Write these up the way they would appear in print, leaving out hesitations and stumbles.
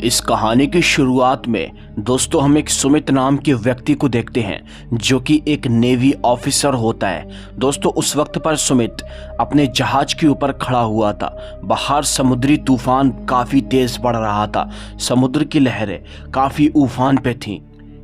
इस कहानी की शुरुआत में दोस्तों हम एक सुमित नाम के व्यक्ति को देखते हैं जो कि एक नेवी ऑफिसर होता है। दोस्तों उस वक्त पर सुमित अपने जहाज के ऊपर खड़ा हुआ था। बाहर समुद्री तूफान काफ़ी तेज़ बढ़ रहा था। समुद्र की लहरें काफ़ी उफान पे थीं।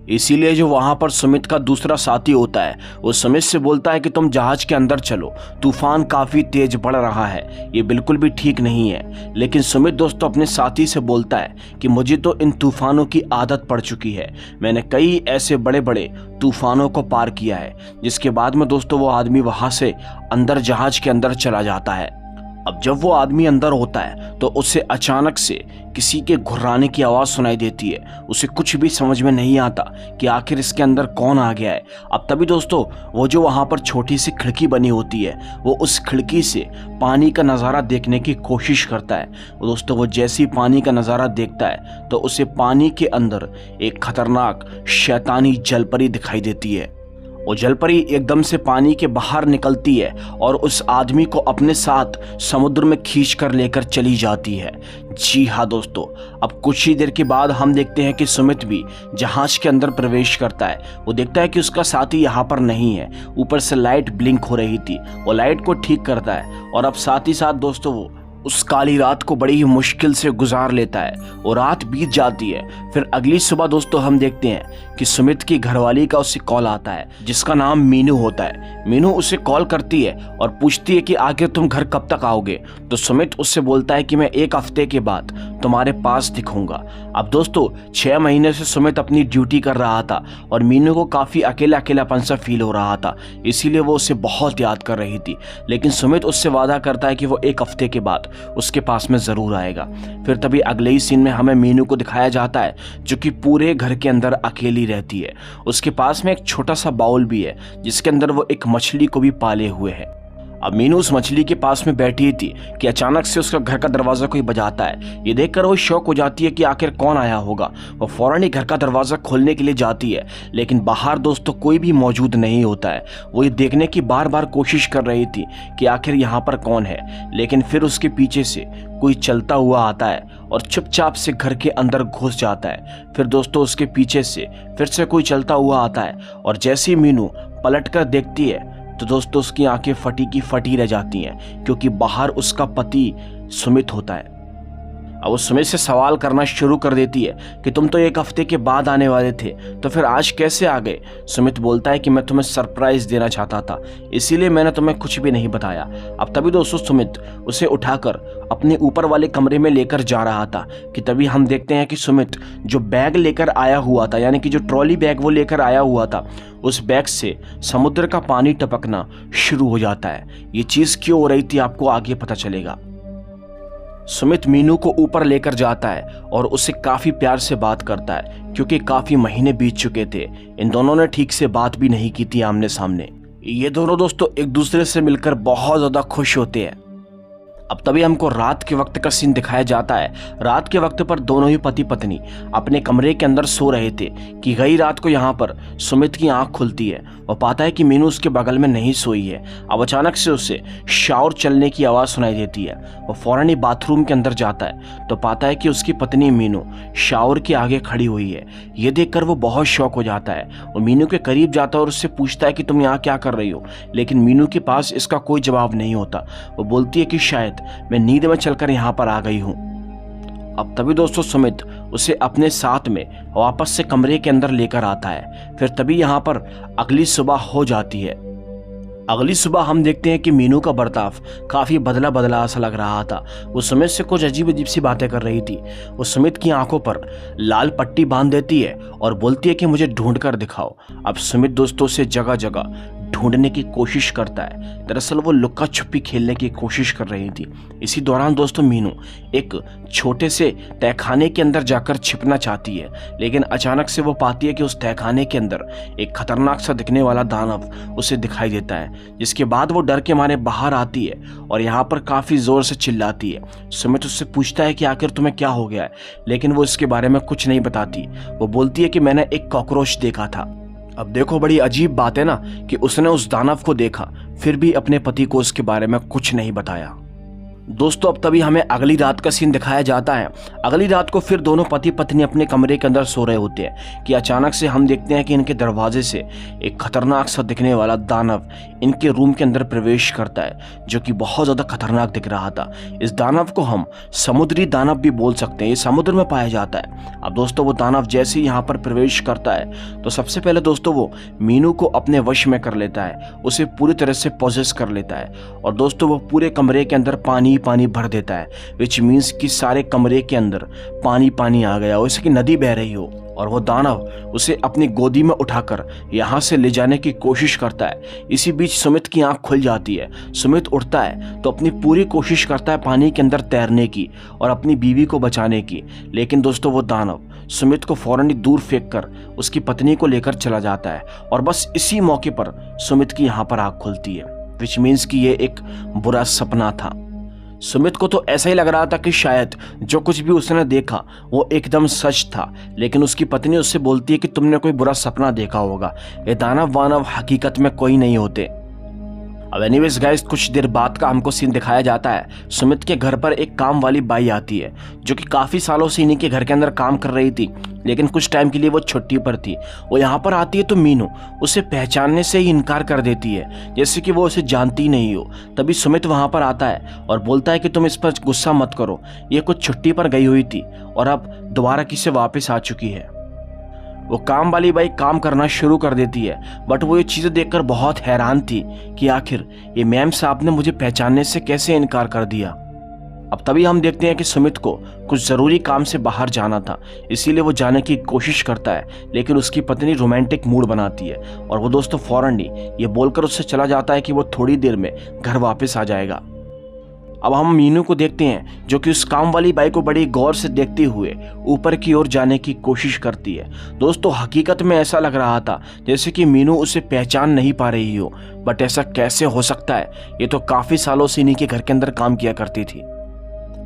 इसीलिए जो वहाँ पर सुमित का दूसरा साथी होता है वो सुमित से बोलता है कि तुम जहाज के अंदर चलो, तूफान काफ़ी तेज बढ़ रहा है, ये बिल्कुल भी ठीक नहीं है। लेकिन सुमित दोस्तों अपने साथी से बोलता है कि मुझे तो इन तूफानों की आदत पड़ चुकी है, मैंने कई ऐसे बड़े बड़े तूफानों को पार किया है। जिसके बाद में दोस्तों वो आदमी वहाँ से अंदर जहाज के अंदर चला जाता है। अब जब वो आदमी अंदर होता है तो उसे अचानक से किसी के घुर्राने की आवाज़ सुनाई देती है। उसे कुछ भी समझ में नहीं आता कि आखिर इसके अंदर कौन आ गया है। अब तभी दोस्तों वो जो वहाँ पर छोटी सी खिड़की बनी होती है वो उस खिड़की से पानी का नज़ारा देखने की कोशिश करता है। दोस्तों वो जैसे ही पानी का नज़ारा देखता है तो उसे पानी के अंदर एक खतरनाक शैतानी जलपरी दिखाई देती है। वो जलपरी एकदम से पानी के बाहर निकलती है और उस आदमी को अपने साथ समुद्र में खींच कर लेकर चली जाती है। जी हाँ दोस्तों, अब कुछ ही देर के बाद हम देखते हैं कि सुमित भी जहाज के अंदर प्रवेश करता है। वो देखता है कि उसका साथी यहाँ पर नहीं है। ऊपर से लाइट ब्लिंक हो रही थी, वो लाइट को ठीक करता है और अब साथ ही साथ दोस्तों वो उस काली रात को बड़ी ही मुश्किल से गुजार लेता है। वो रात बीत जाती है। फिर अगली सुबह दोस्तों हम देखते हैं कि सुमित की घरवाली का उसे कॉल आता है जिसका नाम मीनू होता है। मीनू उसे कॉल करती है और पूछती है कि आखिर तुम घर कब तक आओगे। तो सुमित उससे बोलता है कि मैं 1 हफ्ते के बाद तुम्हारे पास दिखूंगा। अब दोस्तों 6 महीने से सुमित अपनी ड्यूटी कर रहा था और मीनू को काफ़ी अकेलापन सा फील हो रहा था, इसीलिए वो उसे बहुत याद कर रही थी। लेकिन सुमित उससे वादा करता है कि वो 1 हफ्ते के बाद उसके पास में ज़रूर आएगा। फिर तभी अगले ही सीन में हमें मीनू को दिखाया जाता है जो कि पूरे घर के अंदर अकेली रहती है। उसके पास में एक छोटा सा बाउल भी है जिसके अंदर वो एक मछली को भी पाले हुए है। अब मीनू उस मछली के पास में बैठी थी कि अचानक से उसका घर का दरवाज़ा कोई बजाता है। ये देखकर वो शौक हो जाती है कि आखिर कौन आया होगा। वो फौरन ही घर का दरवाज़ा खोलने के लिए जाती है, लेकिन बाहर दोस्तों कोई भी मौजूद नहीं होता है। वो ये देखने की बार बार कोशिश कर रही थी कि आखिर यहाँ पर कौन है, लेकिन फिर उसके पीछे से कोई चलता हुआ आता है और चुपचाप से घर के अंदर घुस जाता है। फिर दोस्तों उसके पीछे से फिर से कोई चलता हुआ आता है और जैसे ही मीनू पलट कर देखती है तो दोस्तों उसकी आंखें फटी की फटी रह जाती हैं, क्योंकि बाहर उसका पति सुमित होता है। अब वो सुमित से सवाल करना शुरू कर देती है कि तुम तो 1 हफ्ते के बाद आने वाले थे, तो फिर आज कैसे आ गए। सुमित बोलता है कि मैं तुम्हें सरप्राइज देना चाहता था, इसीलिए मैंने तुम्हें कुछ भी नहीं बताया। अब तभी दोस्तों सुमित उसे उठाकर अपने ऊपर वाले कमरे में लेकर जा रहा था कि तभी हम देखते हैं कि सुमित जो बैग लेकर आया हुआ था, यानी कि जो ट्रॉली बैग वो लेकर आया हुआ था, उस बैग से समुद्र का पानी टपकना शुरू हो जाता है। ये चीज़ क्यों हो रही थी आपको आगे पता चलेगा। सुमित मीनू को ऊपर लेकर जाता है और उसे काफ़ी प्यार से बात करता है, क्योंकि काफ़ी महीने बीत चुके थे। इन दोनों ने ठीक से बात भी नहीं की थी आमने सामने। ये दोनों दोस्तों एक दूसरे से मिलकर बहुत ज़्यादा खुश होते हैं। अब तभी हमको रात के वक्त का सीन दिखाया जाता है। रात के वक्त पर दोनों ही पति पत्नी अपने कमरे के अंदर सो रहे थे कि गई रात को यहाँ पर सुमित की आंख खुलती है। वो पाता है कि मीनू उसके बगल में नहीं सोई है। अब अचानक से उसे शावर चलने की आवाज़ सुनाई देती है। वो फौरन ही बाथरूम के अंदर जाता है तो पाता है कि उसकी पत्नी मीनू शावर के आगे खड़ी हुई है। ये देखकर वो बहुत शौक हो जाता है। वो मीनू के करीब जाता है और उससे पूछता है कि तुम यहाँ क्या कर रही हो, लेकिन मीनू के पास इसका कोई जवाब नहीं होता। वो बोलती है कि शायद मैं नींद में चलकर यहाँ पर आ गई हूँ। अब तभी दोस्तों सुमित उसे अपने साथ में वापस से कमरे के अंदर लेकर आता है। फिर तभी यहाँ पर अगली सुबह हो जाती है। अगली सुबह हम देखते हैं कि मीनू का बर्ताव काफ़ी बदला बदला सा लग रहा था। वो सुमित से कुछ अजीब अजीब सी बातें कर रही थी। वो सुमित की आंखों पर लाल पट्टी बांध देती है और बोलती है कि मुझे ढूंढ कर दिखाओ। अब सुमित दोस्तों से जगह जगह ढूंढने की कोशिश करता है। दरअसल वो लुक्का छुपी खेलने की कोशिश कर रही थी। इसी दौरान दोस्तों मीनू एक छोटे से तहखाने के अंदर जाकर छिपना चाहती है, लेकिन अचानक से वो पाती है कि उस तहखाने के अंदर एक खतरनाक सा दिखने वाला दानव उसे दिखाई देता है। जिसके बाद वो डर के मारे बाहर आती है और यहाँ पर काफ़ी ज़ोर से चिल्लाती है। सुमित उससे पूछता है कि आखिर तुम्हें क्या हो गया है, लेकिन वो इसके बारे में कुछ नहीं बताती। वो बोलती है कि मैंने एक कॉकरोच देखा था। अब देखो बड़ी अजीब बात है ना कि उसने उस दानव को देखा, फिर भी अपने पति को उसके बारे में कुछ नहीं बताया। दोस्तों अब तभी हमें अगली रात का सीन दिखाया जाता है। अगली रात को फिर दोनों पति पत्नी अपने कमरे के अंदर सो रहे होते हैं कि अचानक से हम देखते हैं कि इनके दरवाजे से एक खतरनाक सा दिखने वाला दानव इनके रूम के अंदर प्रवेश करता है, जो कि बहुत ज़्यादा खतरनाक दिख रहा था। इस दानव को हम समुद्री दानव भी बोल सकते हैं, ये समुद्र में पाया जाता है। अब दोस्तों वो दानव जैसे ही यहाँ पर प्रवेश करता है तो सबसे पहले दोस्तों वो मीनू को अपने वश में कर लेता है, उसे पूरी तरह से पोजेस कर लेता है और दोस्तों वो पूरे कमरे के अंदर पानी भर देता है, विच मीन्स कि सारे कमरे के अंदर पानी आ गया हो, जैसे कि नदी बह रही हो। और वो दानव उसे अपनी गोदी में उठाकर यहाँ से ले जाने की कोशिश करता है। इसी बीच सुमित की आंख खुल जाती है। सुमित उठता है तो अपनी पूरी कोशिश करता है पानी के अंदर तैरने की और अपनी बीवी को बचाने की, लेकिन दोस्तों वो दानव सुमित को फौरन ही दूर फेंक कर उसकी पत्नी को लेकर चला जाता है। और बस इसी मौके पर सुमित की यहाँ पर आंख खुलती है, विच मीन्स कि ये एक बुरा सपना था। सुमित को तो ऐसा ही लग रहा था कि शायद जो कुछ भी उसने देखा वो एकदम सच था, लेकिन उसकी पत्नी उससे बोलती है कि तुमने कोई बुरा सपना देखा होगा, ये दानव वानव हकीकत में कोई नहीं होते। अब एनीवेज गाइस, कुछ देर बाद का हमको सीन दिखाया जाता है। सुमित के घर पर एक काम वाली बाई आती है जो कि काफ़ी सालों से इन्हीं के घर के अंदर काम कर रही थी, लेकिन कुछ टाइम के लिए वो छुट्टी पर थी। वो यहाँ पर आती है तो मीनू उसे पहचानने से ही इनकार कर देती है, जैसे कि वो उसे जानती नहीं हो। तभी सुमित वहाँ पर आता है और बोलता है कि तुम इस पर गुस्सा मत करो, ये कुछ छुट्टी पर गई हुई थी और अब दोबारा किसे वापस आ चुकी है। वो काम वाली बाई काम करना शुरू कर देती है, बट वो ये चीज़ें देखकर बहुत हैरान थी कि आखिर ये मैम साहब ने मुझे पहचानने से कैसे इनकार कर दिया। अब तभी हम देखते हैं कि सुमित को कुछ ज़रूरी काम से बाहर जाना था, इसीलिए वो जाने की कोशिश करता है, लेकिन उसकी पत्नी रोमांटिक मूड बनाती है और वो दोस्तों फौरन ही ये बोलकर उससे चला जाता है कि वो थोड़ी देर में घर वापस आ जाएगा। अब हम मीनू को देखते हैं जो कि उस काम वाली बाई को बड़ी गौर से देखते हुए ऊपर की ओर जाने की कोशिश करती है। दोस्तों हकीकत में ऐसा लग रहा था जैसे कि मीनू उसे पहचान नहीं पा रही हो, बट ऐसा कैसे हो सकता है, ये तो काफ़ी सालों से इन्हीं के घर के अंदर काम किया करती थी।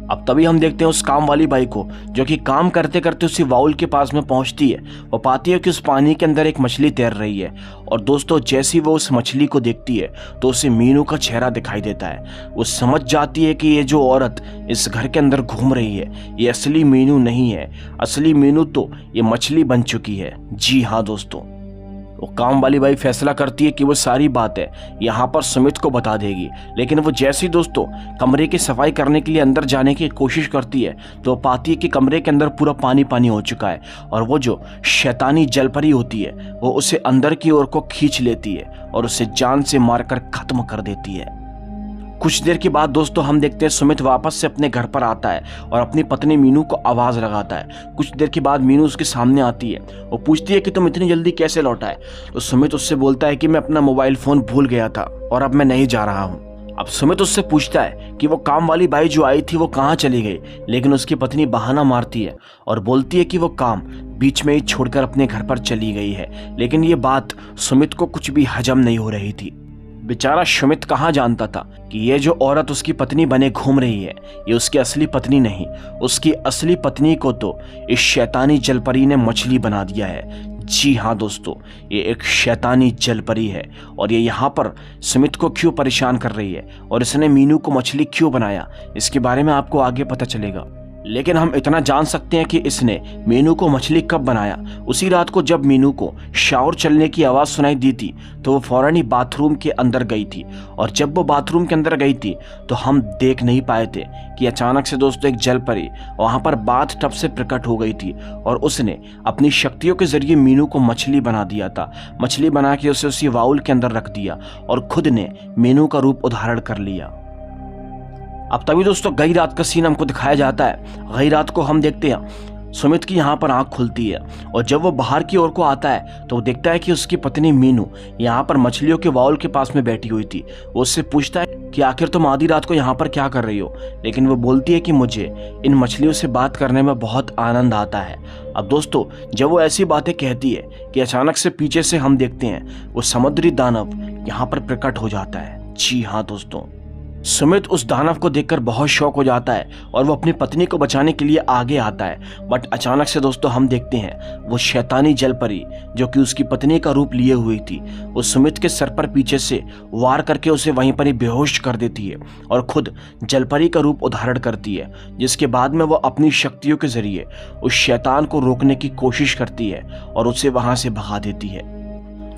अब तभी हम देखते हैं उस काम वाली बाई को जो कि काम करते करते उसी बाउल के पास में पहुंचती है। वो पाती है कि उस पानी के अंदर एक मछली तैर रही है और दोस्तों जैसी वो उस मछली को देखती है तो उसे मीनू का चेहरा दिखाई देता है। वो समझ जाती है कि ये जो औरत इस घर के अंदर घूम रही है ये असली मीनू नहीं है, असली मीनू तो ये मछली बन चुकी है। जी हाँ दोस्तों, वो काम वाली बाई फैसला करती है कि वो सारी बातें यहाँ पर सुमित को बता देगी, लेकिन वो जैसी दोस्तों कमरे की सफाई करने के लिए अंदर जाने की कोशिश करती है तो पाती है कि कमरे के अंदर पूरा पानी हो चुका है और वो जो शैतानी जलपरी होती है वो उसे अंदर की ओर को खींच लेती है और उसे जान से मारकर खत्म कर देती है। कुछ देर के बाद दोस्तों हम देखते हैं सुमित वापस से अपने घर पर आता है और अपनी पत्नी मीनू को आवाज़ लगाता है। कुछ देर के बाद मीनू उसके सामने आती है, वो पूछती है कि तुम इतनी जल्दी कैसे लौटा है। तो सुमित उससे बोलता है कि मैं अपना मोबाइल फ़ोन भूल गया था और अब मैं नहीं जा रहा हूँ। अब सुमित उससे पूछता है कि वो काम वाली बाई जो आई थी वो कहाँ चली गई, लेकिन उसकी पत्नी बहाना मारती है और बोलती है कि वो काम बीच में ही छोड़कर अपने घर पर चली गई है। लेकिन ये बात सुमित को कुछ भी हजम नहीं हो रही थी। बेचारा सुमित कहाँ जानता था कि ये जो औरत उसकी पत्नी बने घूम रही है ये उसकी असली पत्नी नहीं, उसकी असली पत्नी को तो इस शैतानी जलपरी ने मछली बना दिया है। जी हाँ दोस्तों, ये एक शैतानी जलपरी है और ये यहाँ पर सुमित को क्यों परेशान कर रही है और इसने मीनू को मछली क्यों बनाया, इसके बारे में आपको आगे पता चलेगा। लेकिन हम इतना जान सकते हैं कि इसने मीनू को मछली कब बनाया। उसी रात को जब मीनू को शावर चलने की आवाज़ सुनाई दी थी तो वो फौरन ही बाथरूम के अंदर गई थी और जब वो बाथरूम के अंदर गई थी तो हम देख नहीं पाए थे कि अचानक से दोस्तों एक जलपरी वहाँ पर बाथ टब से प्रकट हो गई थी और उसने अपनी शक्तियों के जरिए मीनू को मछली बना दिया था। मछली बना के उसे उसी बाउल के अंदर रख दिया और खुद ने मीनू का रूप धारण कर लिया। अब तभी दोस्तों गई रात का सीन हमको दिखाया जाता है। गई रात को हम देखते हैं सुमित की यहाँ पर आंख खुलती है और जब वो बाहर की ओर को आता है तो वो देखता है कि उसकी पत्नी मीनू यहाँ पर मछलियों के बाउल के पास में बैठी हुई थी। वो उससे पूछता है कि आखिर तुम आधी रात को यहाँ पर क्या कर रही हो, लेकिन वो बोलती है कि मुझे इन मछलियों से बात करने में बहुत आनंद आता है। अब दोस्तों जब वो ऐसी बातें कहती है कि अचानक से पीछे से हम देखते हैं वो समुद्री दानव यहाँ पर प्रकट हो जाता है। जी हाँ दोस्तों, सुमित उस दानव को देखकर बहुत शौक हो जाता है और वो अपनी पत्नी को बचाने के लिए आगे आता है। बट अचानक से दोस्तों हम देखते हैं वो शैतानी जलपरी जो कि उसकी पत्नी का रूप लिए हुई थी, वो सुमित के सर पर पीछे से वार करके उसे वहीं पर ही बेहोश कर देती है और खुद जलपरी का रूप धारण करती है, जिसके बाद में वो अपनी शक्तियों के जरिए उस शैतान को रोकने की कोशिश करती है और उसे वहां से भगा देती है।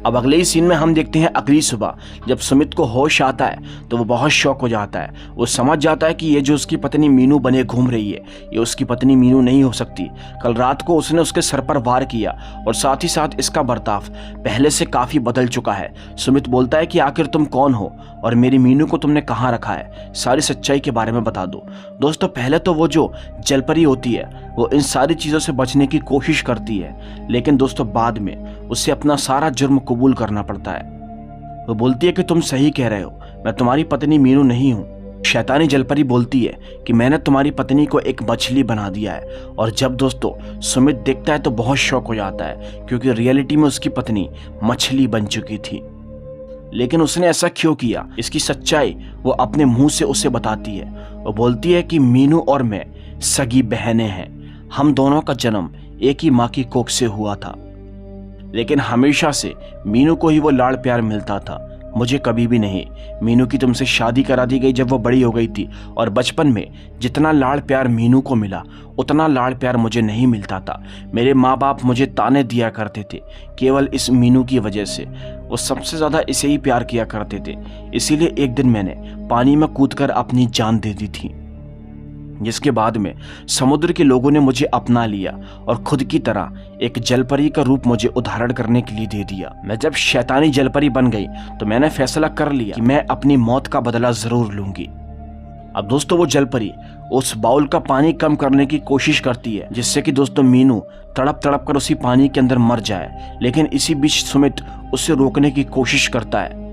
अब अगले ही सीन में हम देखते हैं अगली सुबह जब सुमित को होश आता है तो वो बहुत शॉक हो जाता है। वो समझ जाता है कि ये जो उसकी पत्नी मीनू बने घूम रही है ये उसकी पत्नी मीनू नहीं हो सकती। कल रात को उसने उसके सर पर वार किया और साथ ही साथ इसका बर्ताव पहले से काफी बदल चुका है। सुमित बोलता है कि आखिर तुम कौन हो और मेरी मीनू को तुमने कहाँ रखा है, सारी सच्चाई के बारे में बता दो। दोस्तों पहले तो वो जो जलपरी होती है वो इन सारी चीज़ों से बचने की कोशिश करती है, लेकिन दोस्तों बाद में उसे अपना सारा जुर्म कबूल करना पड़ता है। वो बोलती है कि तुम सही कह रहे हो, मैं तुम्हारी पत्नी मीनू नहीं हूँ। शैतानी जलपरी बोलती है कि मैंने तुम्हारी पत्नी को एक मछली बना दिया है। और जब दोस्तों सुमित देखता है तो बहुत शौक हो जाता है क्योंकि रियलिटी में उसकी पत्नी मछली बन चुकी थी। लेकिन उसने ऐसा क्यों किया, इसकी सच्चाई वो अपने मुंह से उसे बताती है। वो बोलती है कि मीनू और मैं सगी बहनें हैं, हम दोनों का जन्म एक ही माँ की कोख से हुआ था, लेकिन हमेशा से मीनू को ही वो लाड़ प्यार मिलता था, मुझे कभी भी नहीं। मीनू की तुमसे शादी करा दी गई जब वो बड़ी हो गई थी और बचपन में जितना लाड़ प्यार मीनू को मिला उतना लाड़ प्यार मुझे नहीं मिलता था। मेरे माँ बाप मुझे ताने दिया करते थे केवल इस मीनू की वजह से, वो सबसे ज़्यादा इसे ही प्यार किया करते थे। इसीलिए एक दिन मैंने पानी में कूदकर अपनी जान दे दी थी, जिसके बाद में समुद्र के लोगों ने मुझे अपना लिया और खुद की तरह एक जलपरी का रूप मुझे उधारण करने के लिए दे दिया। मैं जब शैतानी जलपरी बन गई तो मैंने फैसला कर लिया कि मैं अपनी मौत का बदला जरूर लूंगी। अब दोस्तों वो जलपरी उस बाउल का पानी कम करने की कोशिश करती है जिससे कि दोस्तों मीनू तड़प तड़प कर उसी पानी के अंदर मर जाए, लेकिन इसी बीच सुमित उसे रोकने की कोशिश करता है।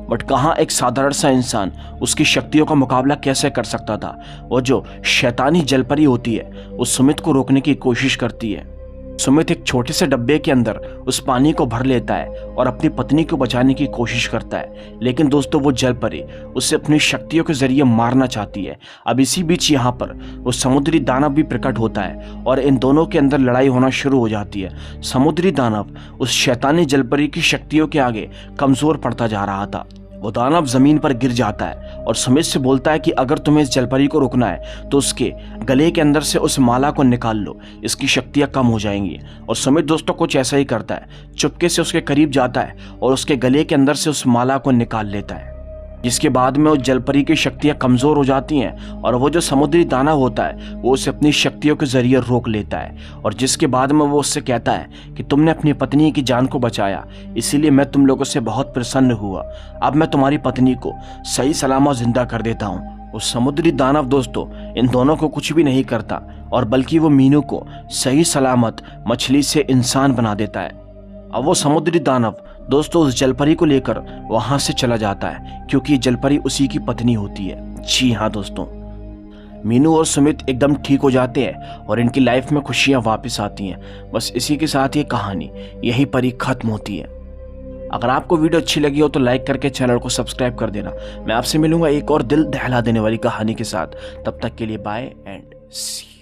बट कहाँ एक साधारण सा इंसान उसकी शक्तियों का मुकाबला कैसे कर सकता था। वो जो शैतानी जलपरी होती है वो सुमित को रोकने की कोशिश करती है। सुमित एक छोटे से डब्बे के अंदर उस पानी को भर लेता है और अपनी पत्नी को बचाने की कोशिश करता है, लेकिन दोस्तों वो जलपरी उसे अपनी शक्तियों के जरिए मारना चाहती है। अब इसी बीच यहाँ पर वो समुद्री दानव भी प्रकट होता है और इन दोनों के अंदर लड़ाई होना शुरू हो जाती है। समुद्री दानव उस शैतानी जलपरी की शक्तियों के आगे कमजोर पड़ता जा रहा था। वो दानव जमीन पर गिर जाता है और सुमित से बोलता है कि अगर तुम्हें इस जलपरी को रोकना है तो उसके गले के अंदर से उस माला को निकाल लो, इसकी शक्तियां कम हो जाएंगी। और सुमित दोस्तों कुछ ऐसा ही करता है, चुपके से उसके करीब जाता है और उसके गले के अंदर से उस माला को निकाल लेता है, जिसके बाद में उस जलपरी की शक्तियां कमजोर हो जाती हैं और वो जो समुद्री दानव होता है वो उसे अपनी शक्तियों के जरिए रोक लेता है। और जिसके बाद में वो उससे कहता है कि तुमने अपनी पत्नी की जान को बचाया, इसीलिए मैं तुम लोगों से बहुत प्रसन्न हुआ। अब मैं तुम्हारी पत्नी को सही सलामत जिंदा कर देता हूँ। उस समुद्री दानव दोस्तों इन दोनों को कुछ भी नहीं करता और बल्कि वो मीनू को सही सलामत मछली से इंसान बना देता है। अब वो समुद्री दानव दोस्तों उस जलपरी को लेकर वहां से चला जाता है क्योंकि जलपरी उसी की पत्नी होती है। जी हाँ दोस्तों, मीनू और सुमित एकदम ठीक हो जाते हैं और इनकी लाइफ में खुशियां वापस आती हैं। बस इसी के साथ ये कहानी यहीं पर ही खत्म होती है। अगर आपको वीडियो अच्छी लगी हो तो लाइक करके चैनल को सब्सक्राइब कर देना। मैं आपसे मिलूंगा एक और दिल दहला देने वाली कहानी के साथ। तब तक के लिए बाय एंड सी।